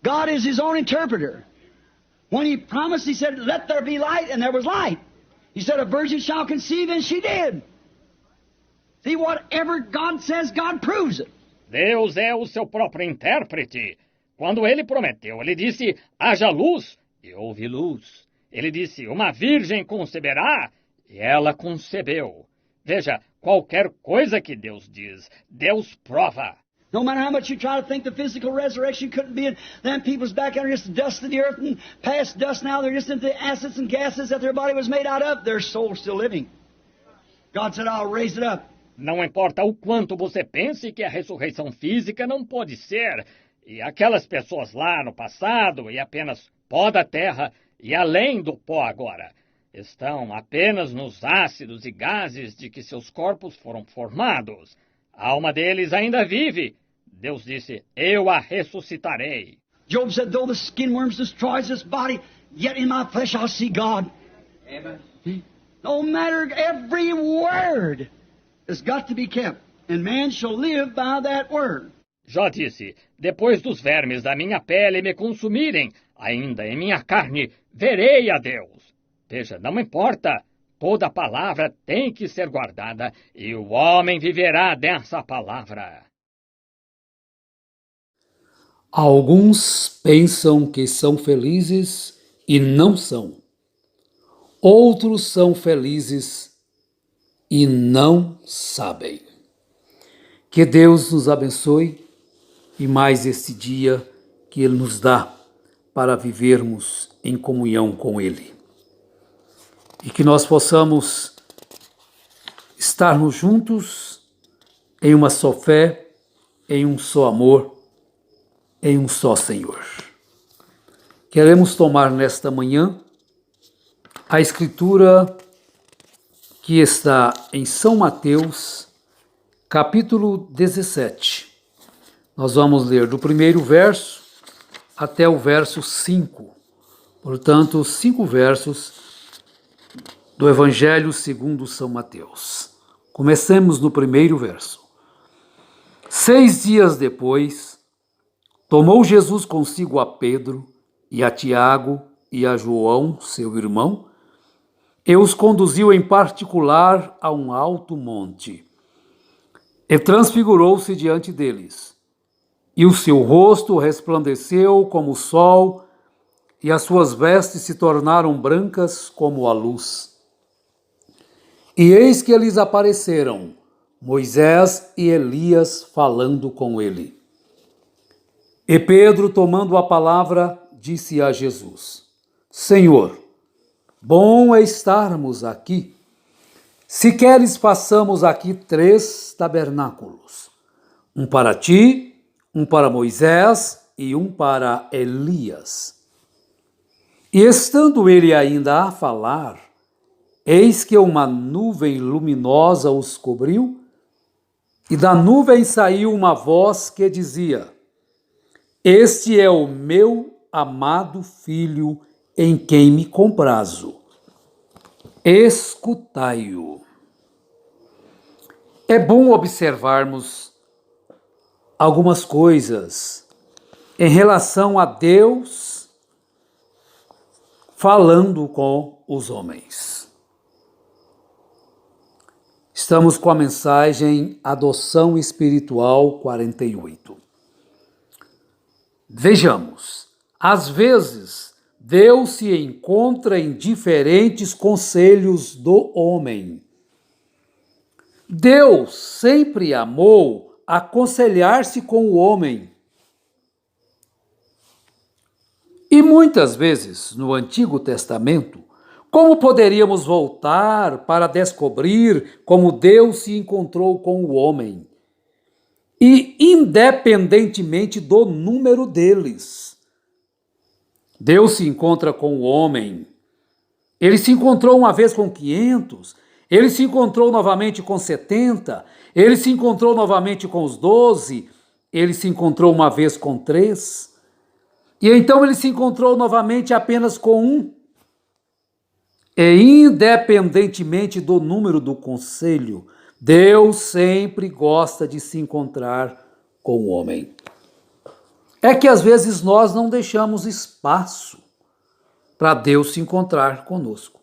God is his own interpreter. When he promised, he said, let there be light, and there was light. He said, a virgin shall conceive, and she did. See, whatever God says, God proves it. Deus é o seu próprio intérprete. Quando ele prometeu, ele disse, haja luz, e houve luz. Ele disse, uma virgem conceberá, e ela concebeu. Veja, qualquer coisa que Deus diz, Deus prova. No matter how much you try to think the physical resurrection couldn't be, then people's back under just dust of the earth and past dust now, they're just into acids and gases that their body was made out of. Their soul's still living. God said, I'll raise it up. Não importa o quanto você pense que a ressurreição física não pode ser, e aquelas pessoas lá no passado, e apenas pó da terra, e além do pó agora, estão apenas nos ácidos e gases de que seus corpos foram formados. A alma deles ainda vive. Deus disse, eu a ressuscitarei. Job said, though the skin worms destroys this body, yet in my flesh I'll see God. Amen. No matter, every word has got to be kept, and man shall live by that word. Jó disse, depois dos vermes da minha pele me consumirem, ainda em minha carne verei a Deus. Veja, não importa, toda palavra tem que ser guardada, e o homem viverá dessa palavra. Alguns pensam que são felizes e não são. Outros são felizes e não sabem. Que Deus nos abençoe e mais este dia que Ele nos dá para vivermos em comunhão com Ele. E que nós possamos estarmos juntos em uma só fé, em um só amor, em um só Senhor. Queremos tomar nesta manhã a escritura que está em São Mateus, capítulo 17. Nós vamos ler do primeiro verso até o verso 5. Portanto, 5 versos do Evangelho segundo São Mateus. Comecemos no primeiro verso. 6 dias depois, tomou Jesus consigo a Pedro e a Tiago e a João, seu irmão, e os conduziu em particular a um alto monte. E transfigurou-se diante deles, e o seu rosto resplandeceu como o sol, e as suas vestes se tornaram brancas como a luz. E eis que lhes apareceram Moisés e Elias falando com ele. E Pedro, tomando a palavra, disse a Jesus, Senhor, bom é estarmos aqui. Se queres, façamos aqui 3 tabernáculos, um para ti, um para Moisés e um para Elias. E estando ele ainda a falar, eis que uma nuvem luminosa os cobriu, e da nuvem saiu uma voz que dizia, Este é o meu amado Filho, em quem me comprazo. Escutai-o. É bom observarmos algumas coisas em relação a Deus falando com os homens. Estamos com a mensagem Adoção Espiritual 48. Vejamos, às vezes, Deus se encontra em diferentes conselhos do homem. Deus sempre amou aconselhar-se com o homem. E muitas vezes, no Antigo Testamento, como poderíamos voltar para descobrir como Deus se encontrou com o homem? E independentemente do número deles, Deus se encontra com o homem. Ele se encontrou uma vez com 500, ele se encontrou novamente com 70, ele se encontrou novamente com os 12, ele se encontrou uma vez com 3, e então ele se encontrou novamente apenas com 1. E independentemente do número do conselho, Deus sempre gosta de se encontrar com o homem. é que às vezes nós não deixamos espaço para Deus se encontrar conosco.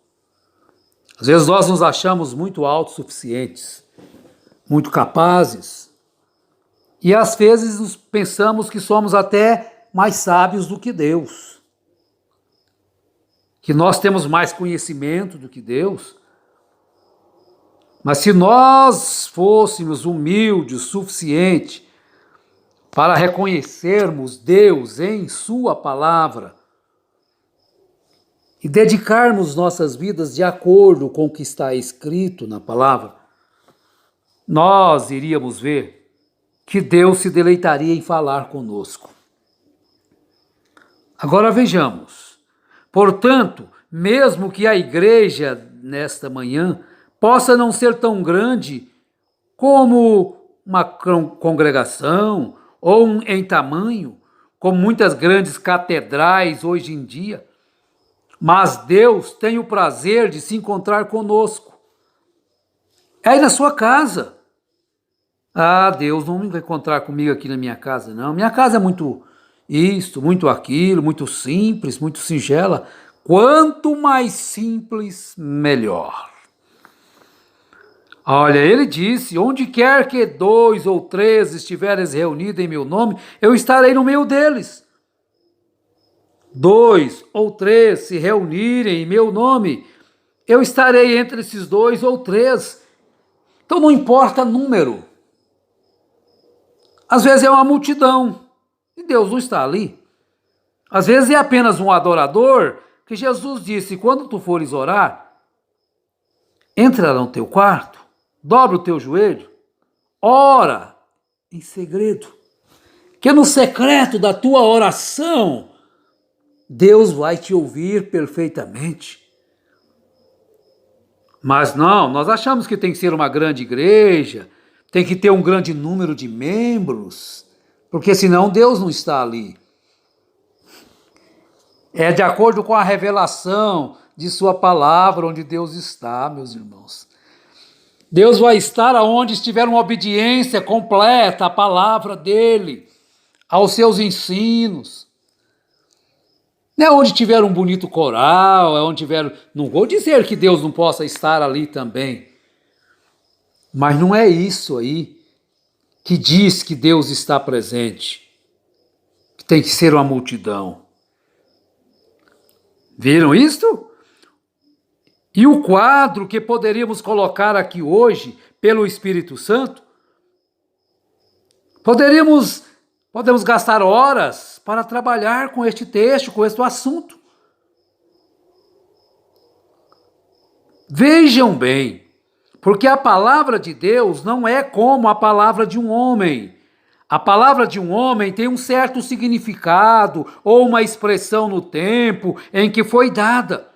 Às vezes nós nos achamos muito autossuficientes, muito capazes, e às vezes pensamos que somos até mais sábios do que Deus, que nós temos mais conhecimento do que Deus. Mas se nós fôssemos humildes o suficiente para reconhecermos Deus em Sua palavra e dedicarmos nossas vidas de acordo com o que está escrito na palavra, nós iríamos ver que Deus se deleitaria em falar conosco. Agora vejamos. Portanto, mesmo que a igreja nesta manhã possa não ser tão grande como uma congregação ou em tamanho, como muitas grandes catedrais hoje em dia, mas Deus tem o prazer de se encontrar conosco. É aí na sua casa. Ah, Deus não vai encontrar comigo aqui na minha casa, não. Minha casa é muito isto, muito aquilo, muito simples, muito singela. Quanto mais simples, melhor. Olha, ele disse, onde quer que 2 ou 3 estiverem reunidos em meu nome, eu estarei no meio deles. 2 ou 3 se reunirem em meu nome, eu estarei entre esses 2 ou 3. Então não importa número. Às vezes é uma multidão e Deus não está ali. Às vezes é apenas um adorador, que Jesus disse, quando tu fores orar, entra no teu quarto, dobra o teu joelho, ora em segredo, que no secreto da tua oração, Deus vai te ouvir perfeitamente. Mas não, nós achamos que tem que ser uma grande igreja, tem que ter um grande número de membros, porque senão Deus não está ali. É de acordo com a revelação de sua palavra onde Deus está, meus irmãos. Deus vai estar aonde estiver uma obediência completa à palavra dele, aos seus ensinos. Não é onde tiver um bonito coral, é onde tiver... Não vou dizer que Deus não possa estar ali também. Mas não é isso aí que diz que Deus está presente. Que tem que ser uma multidão. Viram isto? E o quadro que poderíamos colocar aqui hoje, pelo Espírito Santo, podemos gastar horas para trabalhar com este texto, com este assunto. Vejam bem, porque a palavra de Deus não é como a palavra de um homem. A palavra de um homem tem um certo significado ou uma expressão no tempo em que foi dada.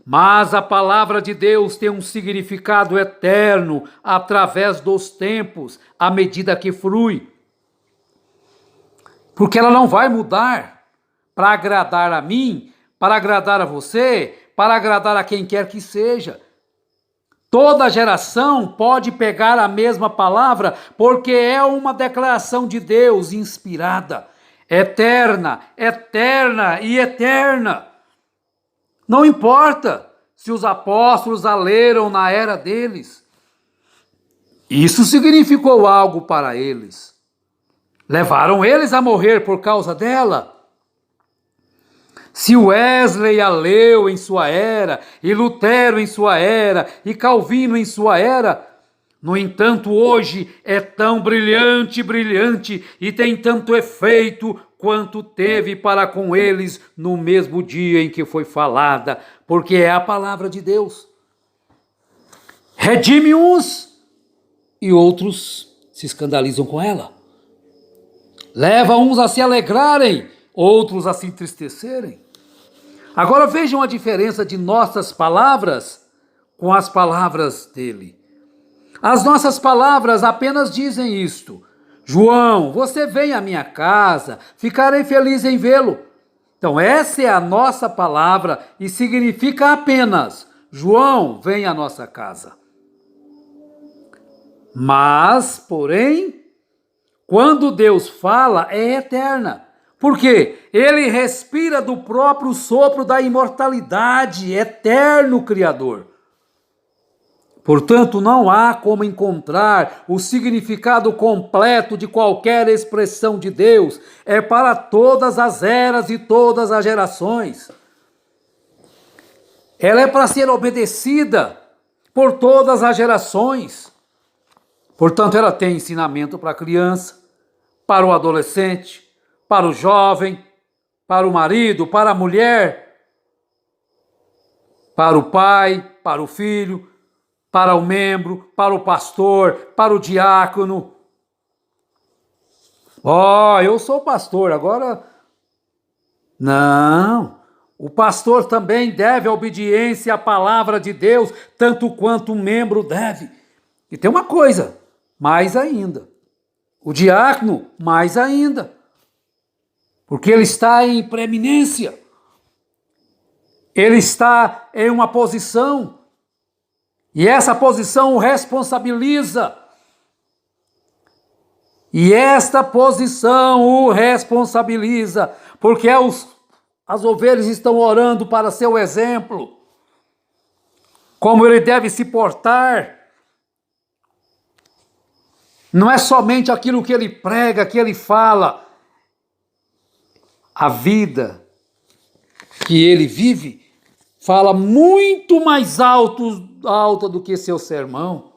Mas a palavra de Deus tem um significado eterno através dos tempos, à medida que flui. Porque ela não vai mudar para agradar a mim, para agradar a você, para agradar a quem quer que seja. Toda geração pode pegar a mesma palavra, porque é uma declaração de Deus inspirada, eterna, eterna e eterna. Não importa se os apóstolos a leram na era deles. Isso significou algo para eles. Levaram eles a morrer por causa dela. Se Wesley a leu em sua era, e Lutero em sua era, e Calvino em sua era, no entanto, hoje é tão brilhante, brilhante, e tem tanto efeito quanto teve para com eles no mesmo dia em que foi falada, porque é a palavra de Deus. Redime uns e outros se escandalizam com ela. Leva uns a se alegrarem, outros a se entristecerem. Agora vejam a diferença de nossas palavras com as palavras dele. As nossas palavras apenas dizem isto: João, você vem à minha casa, ficarei feliz em vê-lo. Então essa é a nossa palavra e significa apenas: João, vem à nossa casa. Mas, porém, quando Deus fala, é eterna. Por quê? Ele respira do próprio sopro da imortalidade, eterno Criador. Portanto, não há como encontrar o significado completo de qualquer expressão de Deus. É para todas as eras e todas as gerações. Ela é para ser obedecida por todas as gerações. Portanto, ela tem ensinamento para a criança, para o adolescente, para o jovem, para o marido, para a mulher, para o pai, para o filho, para o membro, para o pastor, para o diácono. Eu sou pastor, agora... Não, o pastor também deve obediência à palavra de Deus, tanto quanto o membro deve. E tem uma coisa, mais ainda, o diácono, mais ainda, porque ele está em preeminência, ele está em uma posição, e essa posição o responsabiliza. E esta posição o responsabiliza, porque as ovelhas estão orando para seu exemplo, como ele deve se portar. Não é somente aquilo que ele prega, que ele fala. A vida que ele vive fala muito mais alta do que seu sermão.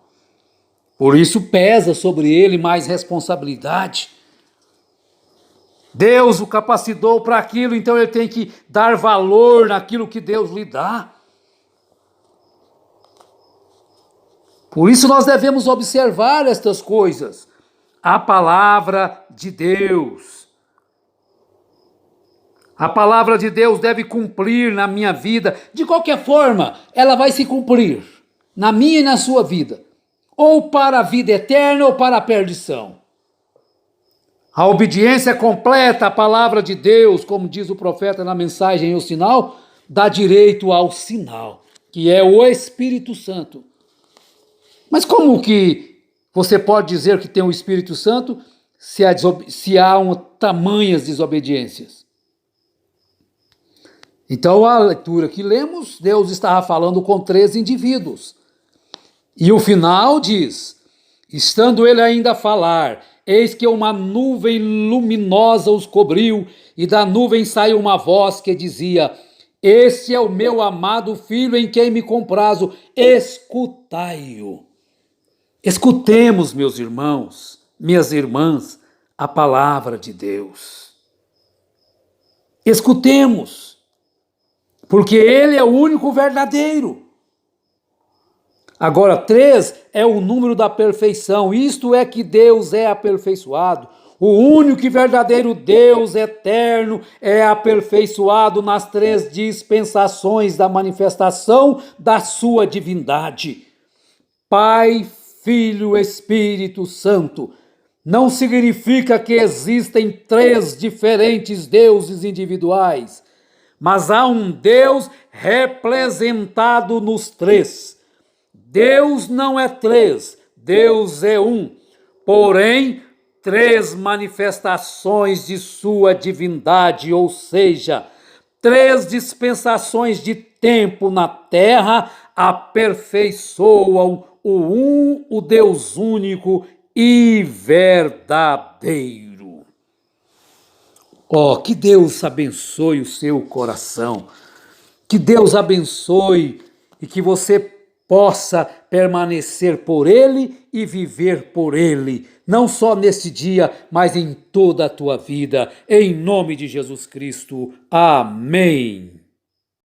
Por isso pesa sobre ele mais responsabilidade. Deus o capacitou para aquilo, então ele tem que dar valor naquilo que Deus lhe dá. Por isso nós devemos observar estas coisas. A palavra de Deus. A palavra de Deus deve cumprir na minha vida. De qualquer forma, ela vai se cumprir na minha e na sua vida. Ou para a vida eterna ou para a perdição. A obediência completa à palavra de Deus, como diz o profeta na mensagem e o sinal, dá direito ao sinal, que é o Espírito Santo. Mas como que você pode dizer que tem o Espírito Santo se há tamanhas desobediências? Então, a leitura que lemos, Deus estava falando com 3 indivíduos. E o final diz, estando ele ainda a falar, eis que uma nuvem luminosa os cobriu, e da nuvem saiu uma voz que dizia, este é o meu amado filho em quem me comprazo, escutai-o. Escutemos, meus irmãos, minhas irmãs, a palavra de Deus. Escutemos, porque ele é o único verdadeiro. Agora, 3 é o número da perfeição, isto é que Deus é aperfeiçoado. O único e verdadeiro Deus eterno é aperfeiçoado nas 3 dispensações da manifestação da sua divindade. Pai, Filho, Espírito Santo. Não significa que existem 3 diferentes deuses individuais, mas há um Deus representado nos 3. Deus não é 3, Deus é um. Porém, 3 manifestações de sua divindade, ou seja, 3 dispensações de tempo na terra aperfeiçoam o Deus único e verdadeiro. Que Deus abençoe o seu coração, que Deus abençoe e que você possa permanecer por Ele e viver por Ele, não só neste dia, mas em toda a tua vida, em nome de Jesus Cristo. Amém.